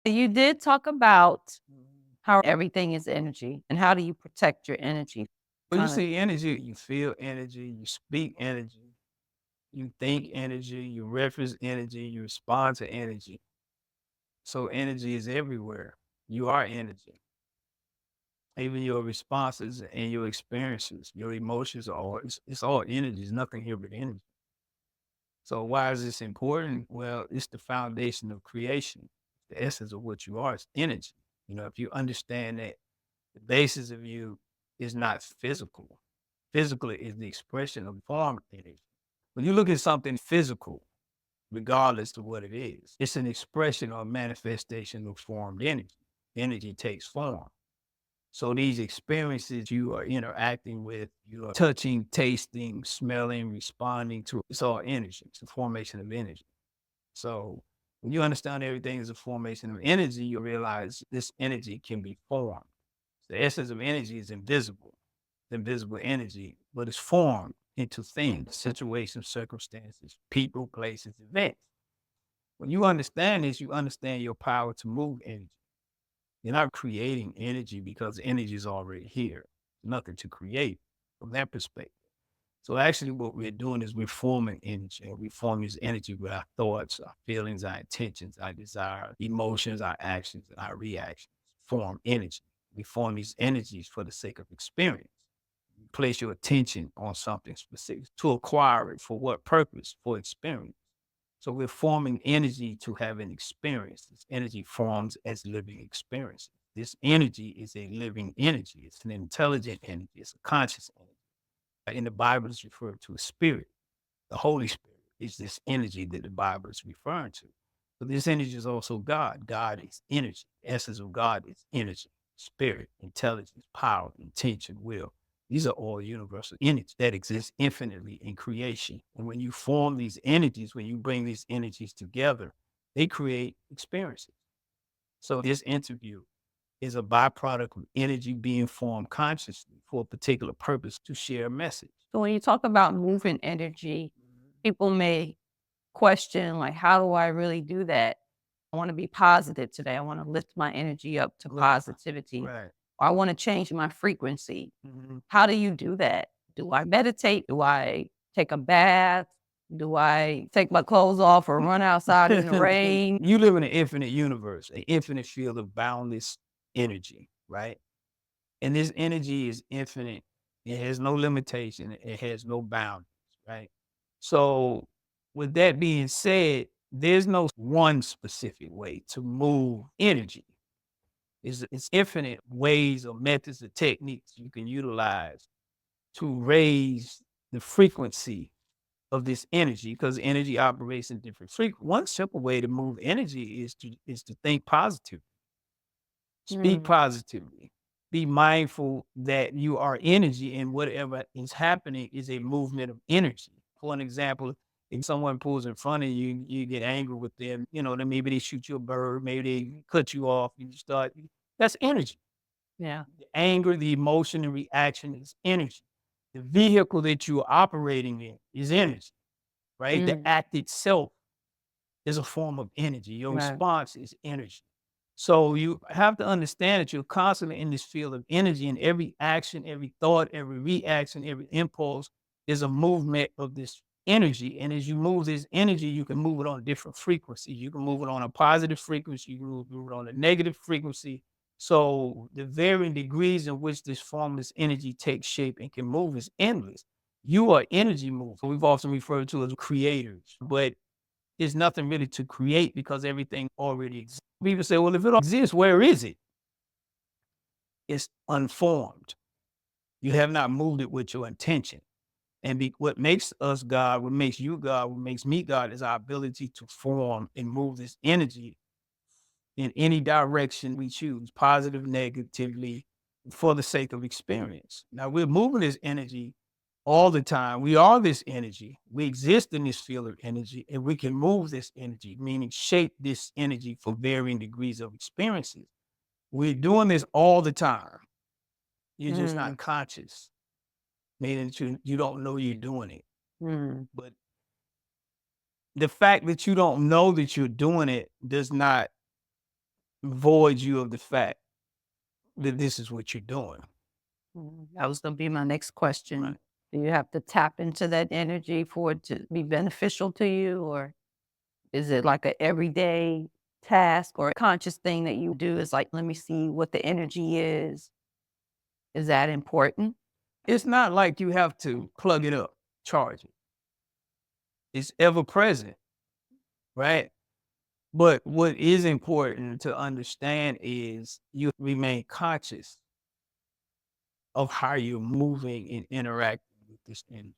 You did talk about how everything is energy and how do you protect your energy? When you Kinda see energy, you feel energy, you speak energy, you think energy, you reference energy, you respond to energy. So energy is everywhere. You are energy. Even your responses and your experiences, your emotions are all it's all energy. There's nothing here but energy. So why is this important? Well, it's the foundation of creation. The essence of what you are is energy. If you understand that the basis of you is not physical. Physical is the expression of form energy. When you look at something physical, regardless of what it is, it's an expression or manifestation of formed energy. Energy takes form. So these experiences you are interacting with, you are touching, tasting, smelling, responding to, it's all energy. It's a formation of energy. So when you understand everything is a formation of energy, you realize this energy can be formed. The essence of energy is invisible, it's invisible energy, but it's formed into things, situations, circumstances, people, places, events. When you understand this, you understand your power to move energy. You're not creating energy because energy is already here. Nothing to create from that perspective. So actually what we're doing is we're forming energy. And we form this energy with our thoughts, our feelings, our intentions, our desire, emotions, our actions, and our reactions. Form energy. We form these energies for the sake of experience. You place your attention on something specific to acquire it. For what purpose? For experience. So we're forming energy to have an experience. This energy forms as living experiences. This energy is a living energy. It's an intelligent energy. It's a conscious energy. In the Bible, it's referred to as spirit. The Holy Spirit is this energy that the Bible is referring to. But this energy is also God. God is energy. The essence of God is energy, spirit, intelligence, power, intention, will. These are all universal energies that exist infinitely in creation. And when you form these energies, when you bring these energies together, they create experiences. So this interview is a byproduct of energy being formed consciously for a particular purpose to share a message. So when you talk about moving energy, people may question, like, how do I really do that? I want to be positive today. I want to lift my energy up to Right. positivity. Right. Or I want to change my frequency. Mhm. How do you do that? Do I meditate? Do I take a bath? Do I take my clothes off or run outside in the rain? You live in an infinite universe, an infinite field of boundless energy, right? And this energy is infinite. It has no limitation. It has no boundaries, right? So, with that being said, there's no one specific way to move energy. It's infinite ways or methods or techniques you can utilize to raise the frequency of this energy because energy operates in different frequencies. One simple way to move energy is to think positive, speak Mm, positively, be mindful that you are energy and whatever is happening is a movement of energy. For an example, if someone pulls in front of you, you get angry with them, then maybe they shoot you a bird, maybe they cut you off, you start that's energy. yeah. The anger, the emotion, and reaction is energy. The vehicle that you're operating in is energy, right? The Mm, act itself is a form of energy. Your right. response is energy. So you have to understand that you're constantly in this field of energy, and every action, every thought, every reaction, every impulse is a movement of this energy. And as you move this energy, you can move it on different frequencies. You can move it on a positive frequency, you can move it on a negative frequency. So the varying degrees in which this formless energy takes shape and can move is endless. You are energy movers. We've often referred to as creators, but there's nothing really to create because everything already exists. People say, well, if it don't exist, where is it? It's unformed. You have not moved it with your intention. And what makes us God, what makes you God, what makes me God is our ability to form and move this energy in any direction we choose, positive, negatively, for the sake of experience. Now we're moving this energy all the time. We are this energy. We exist in this field of energy, and we can move this energy, meaning shape this energy for varying degrees of experiences. We're doing this all the time. You're just Mm, not conscious, meaning you don't know you're doing it. mm, But the fact that you don't know that you're doing it does not void you of the fact that this is what you're doing. That was gonna be my next question. Right. Do you have to tap into that energy for it to be beneficial to you, or is it like a everyday task or a conscious thing that you do is like, "Let me see what the energy is." Is that important? It's not like you have to plug it up, charge it. It's ever present, right? But what is important to understand is you remain conscious of how you're moving and interacting with this energy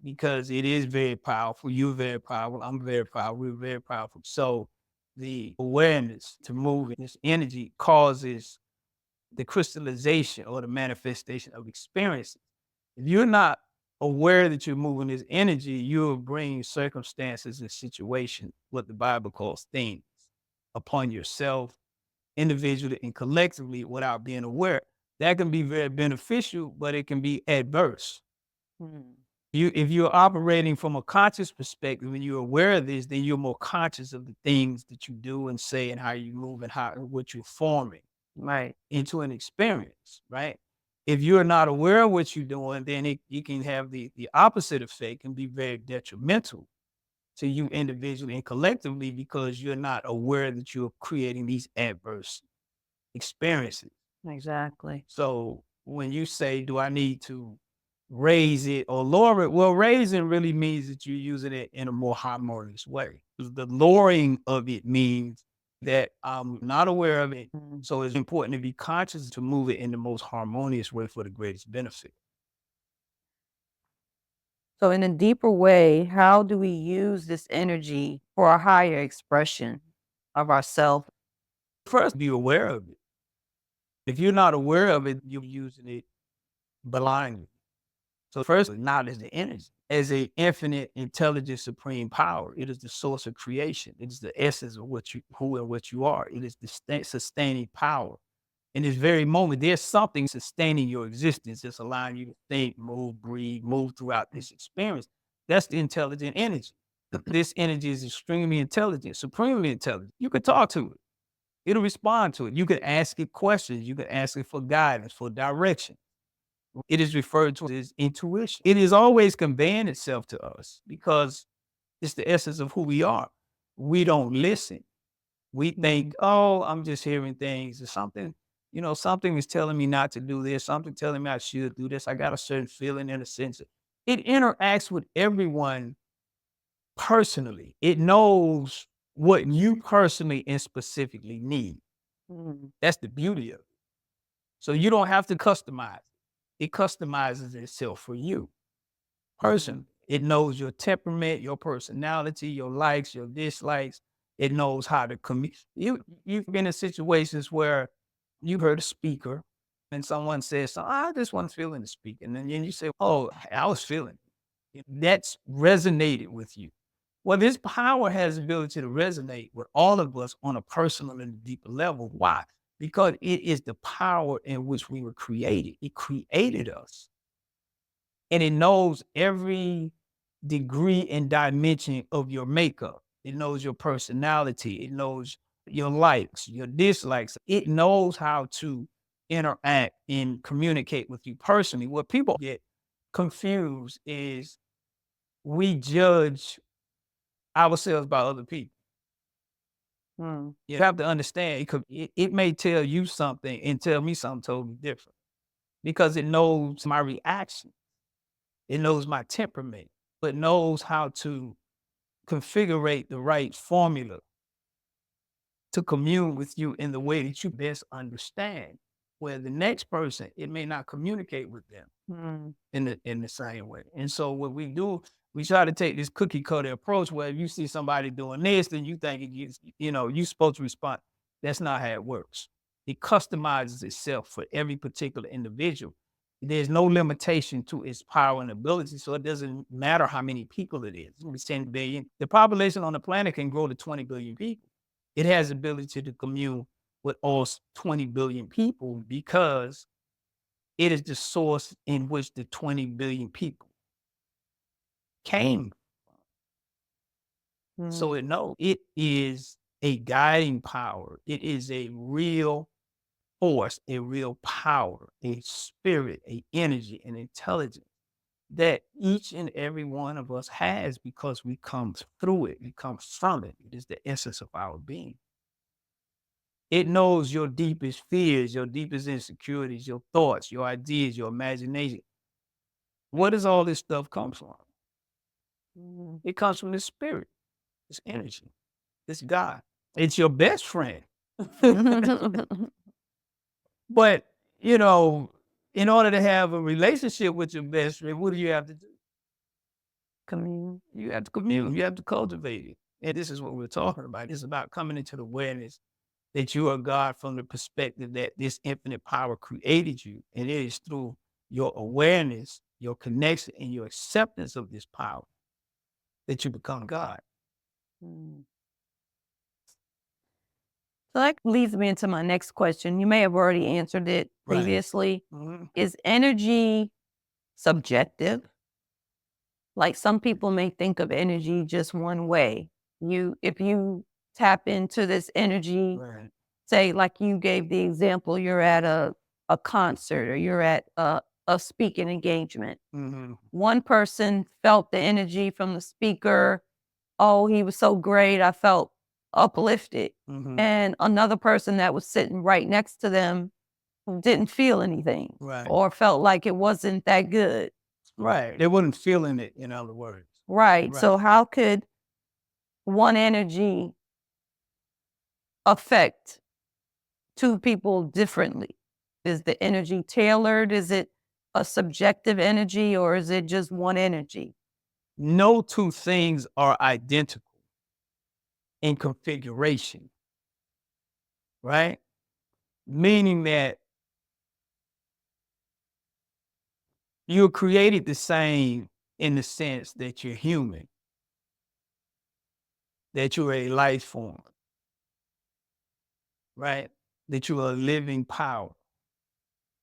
because it is very powerful. You're very powerful. I'm very powerful. We're very powerful. So the awareness to move in this energy causes the crystallization or the manifestation of experiences. If you're not aware that you're moving this energy, you'll bring circumstances and situations, what the Bible calls things, upon yourself, individually and collectively without being aware. That can be very beneficial, but it can be adverse. Mm, If you're operating from a conscious perspective and you're aware of this, then you're more conscious of the things that you do and say and how you move and how what you're forming right. into an experience, right? If you're not aware of what you're doing, then you can have the opposite effect and be very detrimental to you individually and collectively because you're not aware that you're creating these adverse experiences. Exactly. So when you say, do I need to raise it or lower it? Well, raising really means that you're using it in a more harmonious way. 'Cause the lowering of it means that I'm not aware of it. Mm. So it's important to be conscious to move it in the most harmonious way for the greatest benefit. So, in a deeper way, how do we use this energy for a higher expression of ourself? First, be aware of it. If you're not aware of it, you're using it blindly. So first, acknowledge the energy as a infinite, intelligent, supreme power. It is the source of creation. It is the essence of what you, who and what you are. It is the sustaining power. In this very moment, there's something sustaining your existence, that's allowing you to think, move, breathe, move throughout this experience. That's the intelligent energy. This energy is extremely intelligent, supremely intelligent. You can talk to it. It'll respond to it. You can ask it questions. You can ask it for guidance, for direction. It is referred to as intuition. It is always conveying itself to us because it's the essence of who we are. We don't listen. We Mm, think, oh, I'm just hearing things or something. Something is telling me not to do this. Something telling me I should do this. I got a certain feeling in a sense. It interacts with everyone personally. It knows what you personally and specifically need. mm, That's the beauty of it. So you don't have to customize. It customizes itself for you. mm, Person. It knows your temperament, your personality, your likes, your dislikes. It knows how to communicate. You've been in situations where you heard a speaker and someone says, so I just wasn't feeling the speaker. And then you say, oh, I was feeling it. That's resonated with you. Well, this power has the ability to resonate with all of us on a personal and deeper level. Why? Because it is the power in which we were created. It created us and it knows every degree and dimension of your makeup. It knows your personality. It knows your likes, your dislikes. It knows how to interact and communicate with you personally. What people get confused is we judge ourselves by other people. mm, You have to understand it may tell you something and tell me something totally different because it knows my reaction. It knows my temperament, but knows how to configure the right formula to commune with you in the way that you best understand. Where the next person, it may not communicate with them mm, in the same way. And so what we do, we try to take this cookie cutter approach where if you see somebody doing this, then you think you're supposed to respond. That's not how it works. It customizes itself for every particular individual. There's no limitation to its power and ability. So it doesn't matter how many people it is. It's 10 billion. The population on the planet can grow to 20 billion people. It has the ability to commune with all 20 billion people because it is the source in which the 20 billion people came. So mm. it knows it is a guiding power. It is a real force, a real power, a spirit, a energy, an intelligence that each and every one of us has because we come through it. We come from it. It is the essence of our being. It knows your deepest fears, your deepest insecurities, your thoughts, your ideas, your imagination. Where does all this stuff come from? Mm. It comes from the spirit, this energy, this God. It's your best friend. But, you know, in order to have a relationship with your best friend, what do you have to do? Commune. You have to commune, you have to cultivate it. And this is what we're talking about. It's about coming into the awareness that you are God from the perspective that this infinite power created you. And it is through your awareness, your connection, and your acceptance of this power that you become God. Mm. So that leads me into my next question. You may have already answered it Right. previously. Mhm. Is energy subjective? Like some people may think of energy just one way. If you tap into this energy, Right. say like you gave the example, you're at a concert or you're at a speaking engagement. Mhm. One person felt the energy from the speaker. Oh, he was so great. I felt uplifted. Mhm. And another person that was sitting right next to them didn't feel anything Right. or felt like it wasn't that good. Right. They wasn't feeling it, in other words. Right. Right. So, how could one energy affect two people differently? Is the energy tailored? Is it a subjective energy or is it just one energy? No two things are identical in configuration, right? Meaning that you're created the same in the sense that you're human, that you're a life form, right? That you're a living power.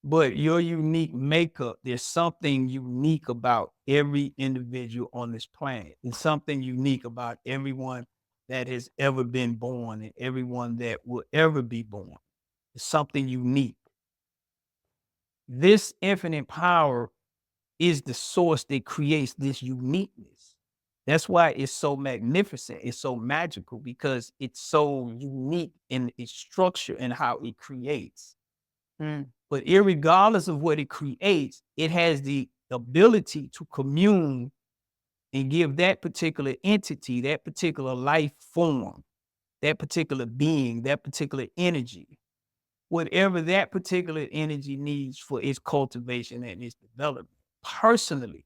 But your unique makeup, there's something unique about every individual on this planet. There's something unique about everyone that has ever been born and everyone that will ever be born. There's something unique. This infinite power is the source that creates this uniqueness. That's why it's so magnificent. It's so magical because it's so unique in its structure and how it creates. Mm, But irregardless of what it creates, it has the ability to commune and give that particular entity, that particular life form, that particular being, that particular energy, whatever that particular energy needs for its cultivation and its development personally.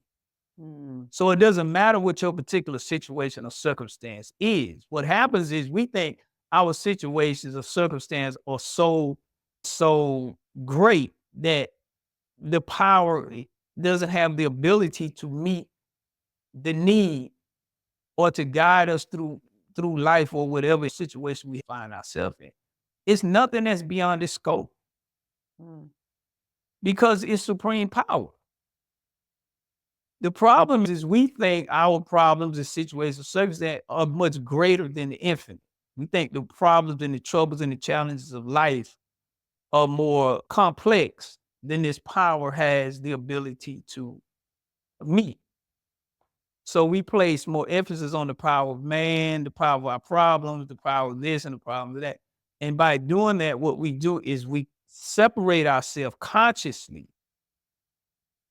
mm, So it doesn't matter what your particular situation or circumstance is. What happens is we think our situations or circumstance are so great that the power doesn't have the ability to meet the need or to guide us through life or whatever situation we find ourselves in. It's nothing that's beyond its scope mm, because it's supreme power. The problem is we think our problems and situations, circumstances are much greater than the infinite. We think the problems and the troubles and the challenges of life are more complex than this power has the ability to meet. So we place more emphasis on the power of man, the power of our problems, the power of this and the problem of that. And by doing that, what we do is we separate ourselves consciously,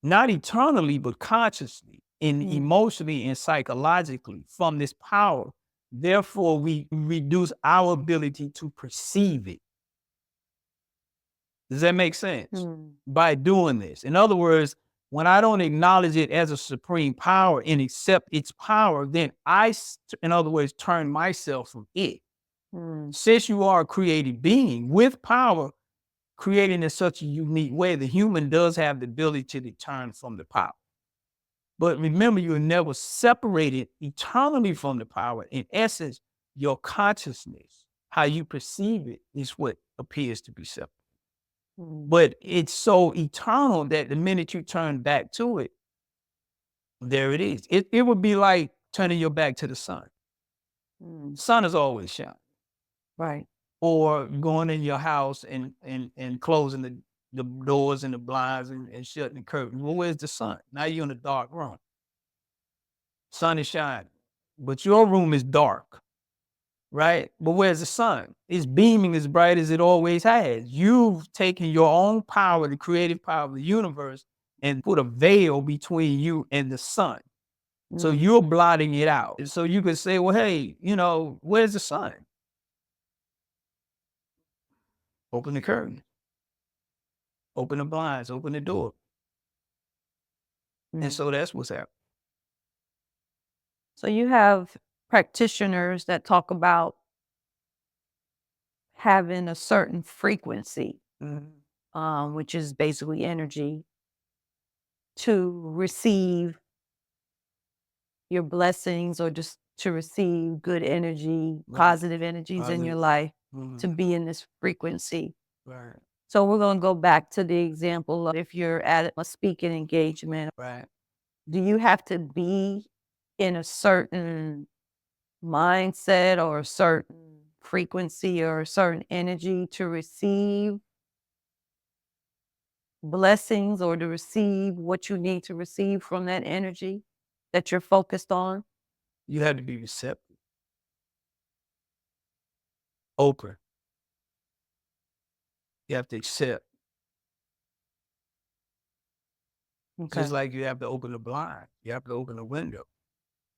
not eternally, but consciously and mm, emotionally and psychologically from this power. Therefore, we reduce our ability to perceive it. Does that make sense? mm, By doing this. In other words, when I don't acknowledge it as a supreme power and accept its power, then in other words, turn myself from it. mm, Since you are a created being with power, creating in such a unique way, the human does have the ability to turn from the power. But remember, you're never separated eternally from the power. In essence, your consciousness, how you perceive it, is what appears to be separate. mm, But it's so eternal that the minute you turn back to it, there it is. It would be like turning your back to the sun. mm, Sun is always shining. Right. or going in your house and closing the doors and the blinds and shutting the curtains. Well, where's the sun? Now you're in a dark room. Sun is shining, but your room is dark, right? But where's the sun? It's beaming as bright as it always has. You've taken your own power, the creative power of the universe, and put a veil between you and the sun. So Mm. you're blotting it out. And so you could say, well, hey, where's the sun? Open the curtain, open the blinds, open the door. And Mm. so that's what's happening. So you have practitioners that talk about having a certain frequency, Mhm. which is basically energy, to receive your blessings or just to receive good energy, Right. positive energies in your Positive. life, to Mhm. be in this frequency. Right. So we're going to go back to the example of if you're at a speaking engagement, Right. do you have to be in a certain mindset or a certain frequency or a certain energy to receive blessings or to receive what you need to receive from that energy that you're focused on? You have to be receptive, open. You have to accept. Just Okay. like you have to open the blind. You have to open the window.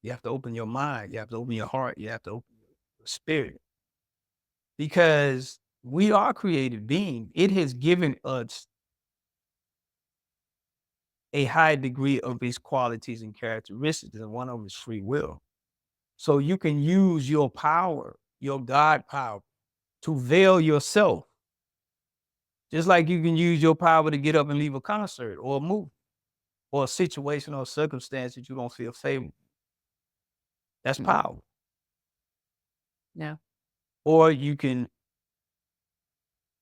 You have to open your mind. You have to open your heart. You have to open your spirit. Because we are creative beings. It has given us a high degree of its qualities and characteristics, and one of them is free will. So you can use your power, your God power, to veil yourself. Just like you can use your power to get up and leave a concert or a movie or a situation or circumstance that you don't feel favorable. That's Mm. power. Yeah. Or you can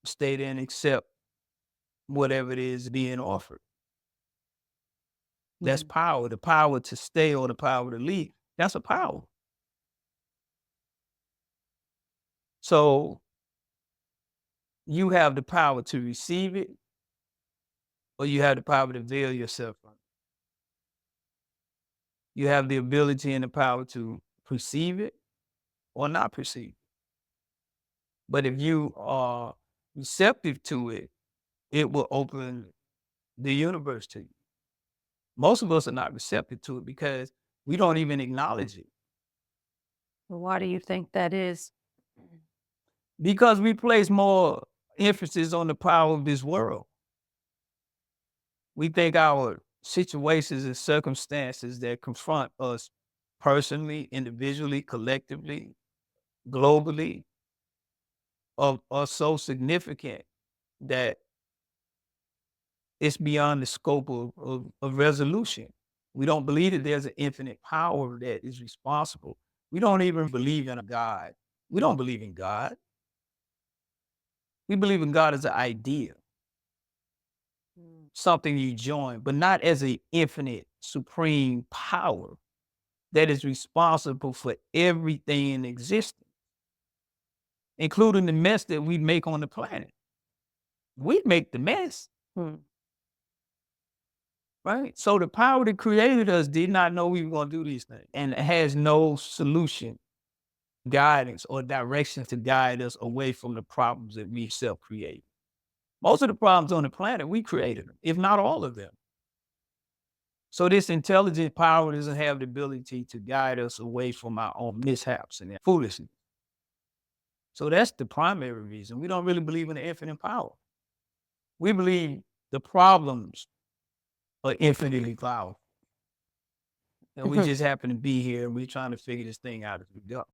stay there and accept whatever it is being offered. That's Mhm. power. The power to stay or the power to leave. That's a power. So you have the power to receive it, or you have the power to veil yourself from it. You have the ability and the power to perceive it or not perceive it. But if you are receptive to it, it will open the universe to you. Most of us are not receptive to it because we don't even acknowledge it. Well, why do you think that is? Because we place more emphasis on the power of this world. We think our situations and circumstances that confront us personally, individually, collectively, globally are so significant that it's beyond the scope of resolution. We don't believe that there's an infinite power that is responsible. We don't even believe in a God. We don't believe in God. We believe in God as an idea, Mm. something you join, but not as an infinite, supreme power that is responsible for everything in existence, including the mess that we make on the planet. We make the mess, Hmm. right? So the power that created us did not know we were going to do these things and has no solution, guidance, or direction to guide us away from the problems that we self create. Most of the problems on the planet, we created them, if not all of them. So this intelligent power doesn't have the ability to guide us away from our own mishaps and foolishness. So that's the primary reason. We don't really believe in the infinite power. We believe the problems are infinitely powerful. And we just happen to be here and we're trying to figure this thing out as we go.